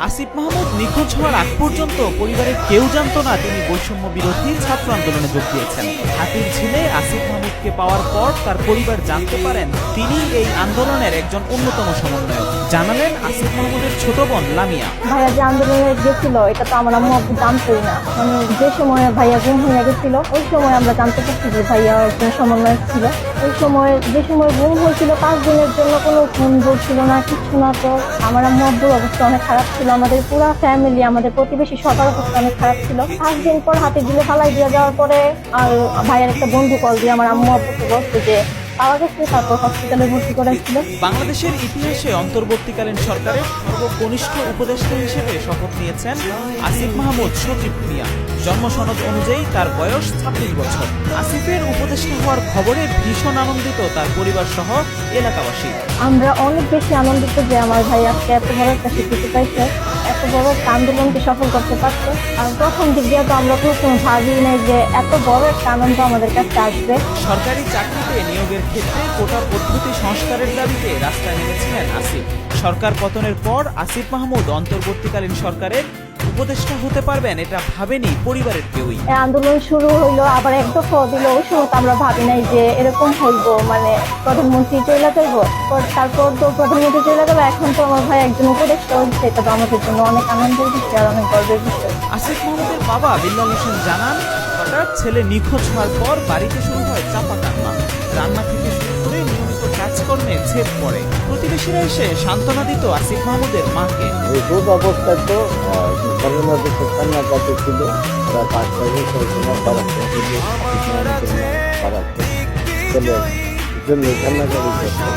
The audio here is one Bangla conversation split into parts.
আসিফ মাহমুদ নিখোঁজ হওয়ার আগ পর্যন্ত পরিবারের কেউ জানতো না তিনি বৈষম্য বিরোধী ছাত্র আন্দোলনে যোগ দিয়েছেন। হাতির ঝিলে আসিফ মাহমুদকে পাওয়ার পর তার পরিবার জানতে পারেন তিনি এই আন্দোলনের একজন অন্যতম সমন্বয়ক। জানালেন আসিফ মাহমুদের ছোট বোন লামিয়া। ভাইয়া যে আন্দোলনে গেছিল এটা তো আমরা জানতোই না। যে সময় ভাইয়া গুম হয়ে গেছিল ওই সময় আমরা জানতে পারছি যে ভাইয়া একজন সমন্বয়ক ছিল। ওই সময় যে সময় গুম হয়েছিল 5 দিনের জন্য কোনো ফোন ছিল না, কিছু না। তো আমার আব্বুর অবস্থা অনেক খারাপ ছিল, আমাদের পুরো ফ্যামিলি, আমাদের প্রতিবেশী সবার অবস্থা অনেক খারাপ ছিল। 5 দিন পর হাতে দিলে ফালাই দিয়ে যাওয়ার পরে আর ভাইয়ার একটা বন্ধু কল দিয়ে আমার আব্বুকে বলছে যে পাওয়া গেছে, তারপর হসপিটালে ভর্তি করেছিল। বাংলাদেশের ইতিহাসে অন্তর্বর্তীকালীন সরকারের সর্বকনিষ্ঠ উপদেষ্টা হিসেবে শপথ নিয়েছেন আসিফ মাহমুদ সজীব ভুঁইয়া। জন্ম সনদ অনুযায়ী তার বয়স 26 বছর। আসিফের উপদেষ্টা হওয়ার খবরে ভীষণ আনন্দিত তার পরিবার সহ এলাকাবাসী। আমরা অনেক বেশি আনন্দিত যে আমার ভাই আজকে এত বড় একটা স্বীকৃতি পাইছে, এত বড় একটা আন্দোলনকে সফল করতে পারছে। আর প্রথম দিক দিয়ে তো আমরা কখনো ভাবি নাই যে এত বড় একটা আনন্দ আমাদের কাছে আসবে। সরকারি চাকরিতে নিয়োগের ক্ষেত্রে কোটা পদ্ধতি সংস্কারের দাবিতে রাস্তায় নেমেছিলেন আসিফ। সরকার পতনের পর আসিফ মাহমুদ অন্তর্বর্তীকালীন সরকারের উপদেষ্টা হতে পারবেন এটা ভাবেনি পরিবারের কেউই। আন্দোলন শুরু হইলো, আবার এক দফা দিল, ওই সময় তো আমরা ভাবি নাই যে এরকম হইবো, মানে প্রধানমন্ত্রী চলে যাবো। তারপর তো প্রধানমন্ত্রী চলে গেল, এখন তো আমার ভাই একজন উপদেষ্টা হচ্ছে। এটা তো আমাদের জন্য অনেক আনন্দের বিষয় আর অনেক গর্বের বিষয়। আসিফ মাহমুদের বাবা বিল্লাল হোসেন জানান, হঠাৎ ছেলে নিখোঁজ হওয়ার পর বাড়িতে শুরু হয় চাপা কান্না। রান্না থেকে শুরু করে নিয়মিত কাজকর্মে ছেদ পড়ে। প্রতিবেশীরা এসে সান্ত্বনা দিত আসিফ মাহমুদের মাকে। নিখোঁজ অবস্থায় তো কান্নাকাটি ছিল। তারা 5টা বছর জন্য কান্নাকাটি করতো।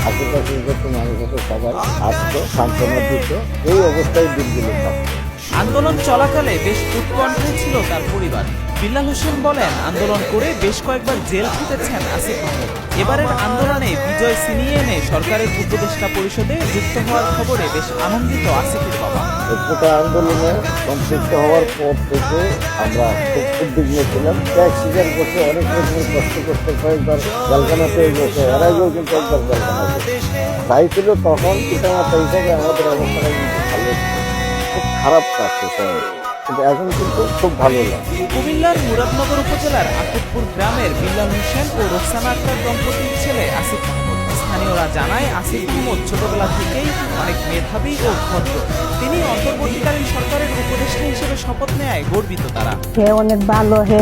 আশেপাশে যত মানুষ হতো সবাই আসতো, সান্ত্বনা দিত। এই অবস্থায় দিনগুলো থাকতো। আন্দোলন চলাকালে বেশ উৎকণ্ঠায় ছিল তার পরিবার। বিল্লাল হোসেন বলেন, আন্দোলন করে বেশ কয়েকবার জেল খেটেছেন আসিফ মাহমুদ। এবারের আন্দোলনে বিজয় ছিনিয়ে এনে সরকারের উপদেষ্টা পরিষদে যুক্ত হওয়ার খবরে বেশ আনন্দিত আসিফের বাবা। কোটা আন্দোলনে সম্পৃক্ত হওয়ার পর থেকে আমরা খুব উদ্বিগ্ন ছিলাম। ত্যাগ স্বীকার করতে অনেক রকমের কষ্ট করতে, কয়েকবার জেলখানাতে গেছে, এর আগেও কিন্তু একবার জেলখানাতে তাই ছিল। তখন পিতামাতা হিসাবে আমাদের অবস্থাটা কিন্তু ভালো ছিল, খুব খারাপ কাটছে সময়, কিন্তু এখন কিন্তু খুব ভালো লাগে। কুমিল্লার মুরাদনগর উপজেলার আকুবপুর গ্রামের বিল্লাল হোসেন ও রোকসানা আক্তার দম্পতির ছেলে আসিফ মাহমুদ। স্থানীয়রা জানায় আসিফ মাহমুদ ছোটবেলা থেকেই অনেক মেধাবী ও ভদ্র। তিনি অন্তর্বর্তীকালীন সরকারের উপদেষ্টা হিসেবে শপথ নেয় গর্বিত তারা। হে অনেক ভালো, হে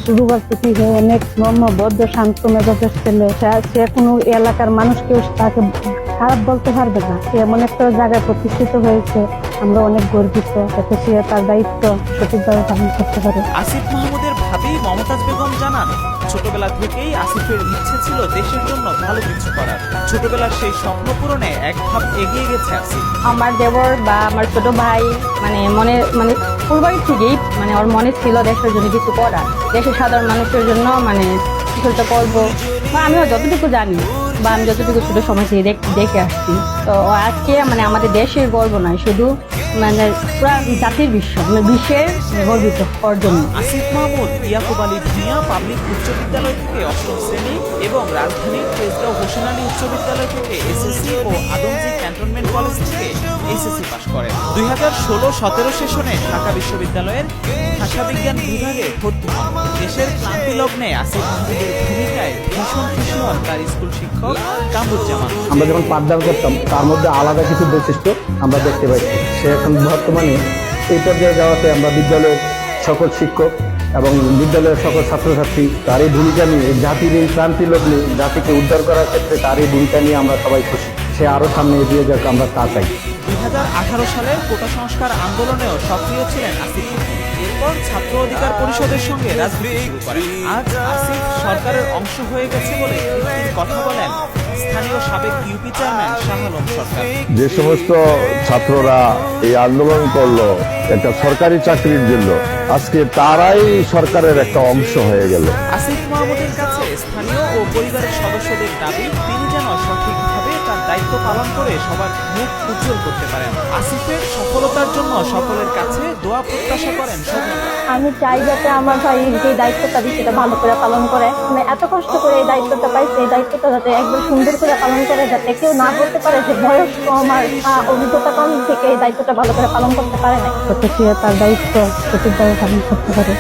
শুরু করতেছি, হে অনেক নম্র, ভদ্র, শান্ত মেজাজের ছেলে। সে কোনো এলাকার মানুষ কেউ তাকে খারাপ বলতে পারবে না। সে এমন একটা জায়গায় প্রতিষ্ঠিত হয়েছে, আমরা অনেক গর্বিত যাতে সে তার দায়িত্ব সঠিকভাবে পালন করতে পারে। আসিফ মাহমুদের ভাবি মমতাজ বেগম জানান, ছোটবেলা থেকেই আসিফের ইচ্ছে ছিল দেশের জন্য ভালো কিছু করার। ছোটবেলার সেই স্বপ্ন পূরণে এক ধাপ এগিয়ে গেছে আসিফ। আমার দেবর বা আমার ছোট ভাই মনে পূর্বাই থেকেই ওর মনে ছিল দেশের জন্য কিছু করার, দেশের সাধারণ মানুষের জন্য কিছু একটা করবো। আমিও যতটুকু জানি বা আমি যতটুকু ছোট সময় থেকে দেখে আসছি, তো আজকে আমাদের দেশের গর্ব নয়, শুধু পুরা জাতির বিশ্বের গর্বিত হওয়ার জন্য। আসিফ মাহমুদ ইয়াকুব আলী ভুঁইয়া পাবলিক উচ্চ বিদ্যালয় থেকে 8ম শ্রেণী এবং রাজধানীর তেজগাঁও হোসেন আলী উচ্চ বিদ্যালয় থেকে এসএসসি ও আদমজি ক্যান্টনমেন্ট কলেজ থেকে এসএসসি পাশ করেন। 2016-17 সেশনে ঢাকা বিশ্ববিদ্যালয়ের ভাষাবিজ্ঞান বিভাগে ভর্তি হন। দেশের ক্লান্তি লগ্নে আসিফ মাহমুদের ভূমিকায় ভীষণ খুশি হন তার স্কুল শিক্ষক কামরুজ্জামান। আমরা যখন পাঠদান করতাম তার মধ্যে আলাদা কিছু বৈশিষ্ট্য আমরা দেখতে পাইছি। সে এখন বর্তমানে এই পর্যায়ে যাওয়াতে আমরা বিদ্যালয়ের সকল শিক্ষক এবং বিদ্যালয়ের সকল ছাত্রছাত্রী তার এই ভূমিকা নিয়ে, জাতির এই ক্রান্তি লগ্নে জাতিকে উদ্ধার করার ক্ষেত্রে তার এই ভূমিকা নিয়ে আমরা সবাই খুশি। সে আরও সামনে এগিয়ে যাক, আমরা তা চাই। 2018 সালের কোটা সংস্কার আন্দোলনেও সক্রিয় ছিলেন আসিফ। এরপর ছাত্র অধিকার পরিষদের সঙ্গে রাজনীতি শুরু করেন। আজ আসিফ সরকারের অংশ হয়ে গেছে বলে কথা বলেন স্থানীয় সাবেক ইউপি চেয়ারম্যান শাহ আলম সরকার। যে সমস্ত ছাত্ররা এই আন্দোলন করলো একটা সরকারি চাকরির জন্য, আজকে তারাই সরকারের একটা অংশ হয়ে গেল। আসিফ মাহমুদের কাছে স্থানীয় ও পরিবারের সদস্যদের দাবি তিনি যেন সঠিকভাবে তার দায়িত্ব পালন করে সবার মুখ উজ্জ্বল করতে পারেন। আসিফের সফলতার জন্য সকলের কাছে দোয়া প্রত্যাশা করেন স্বজনরা। আমি চাই যাতে আমার ভাই যে দায়িত্বটা দিচ্ছে সেটা ভালো করে পালন করে, মানে এত কষ্ট করে এই দায়িত্বটা পাইছে, এই দায়িত্বটা যাতে একদম সুন্দর করে পালন করে, যাতে কেউ না করতে পারে যে বয়স কম আর অভিজ্ঞতা কম থেকে এই দায়িত্বটা ভালো করে পালন করতে পারে না। সে তার দায়িত্ব সঠিকভাবে পালন করতে পারে।